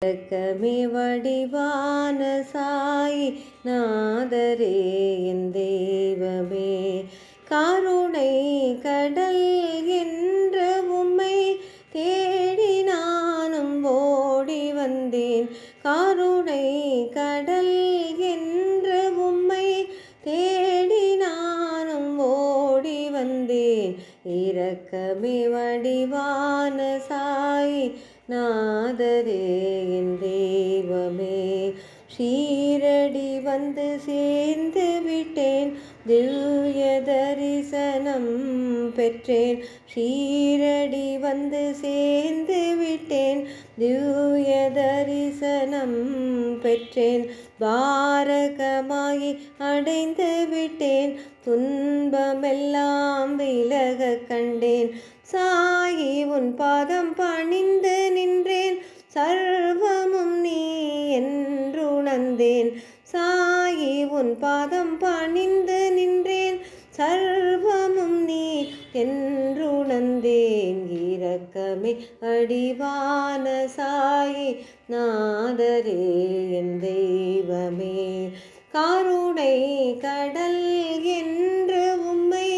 இரக்கமே வடிவான சாயி நாதரே என் தெய்வமே, கருணை கடல் என்ற உம்மை தேடி நானும் ஓடி வந்தேன். கருணை கடல் என்ற உம்மை தேடி நானும் ஓடி வந்தேன். இரக்கமே வடிவான சாயி நாதரே என் தெய்வமே, ஷீரடி வந்து சேர்ந்து விட்டேன், திவ்ய தரிசனம் பெற்றேன். ஷீரடி வந்து சேர்ந்து விட்டேன், திவ்ய தரிசனம் பெற்றேன். பாரகமாகி அடைந்து விட்டேன், துன்பமெல்லாம் விலக கண்டேன். சாயி உன் பாதம் பணிந்து நின்றேன், சர்வமும் நீ என்றுணர்ந்தேன். சாயி உன் பாதம் பணிந்து நின்றேன், சர்வமும் நீ என்றுணர்ந்தேன். இரக்கமே வடிவான சாயி நாதரே என் தெய்வமே, கருணை கடல் என்ற உம்மை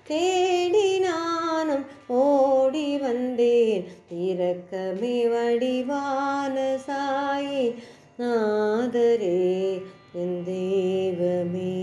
தேடி நானும் ஓடி வந்தேன். இரக்கமே வடிவான சாயி நாதரே என் தெய்வமே.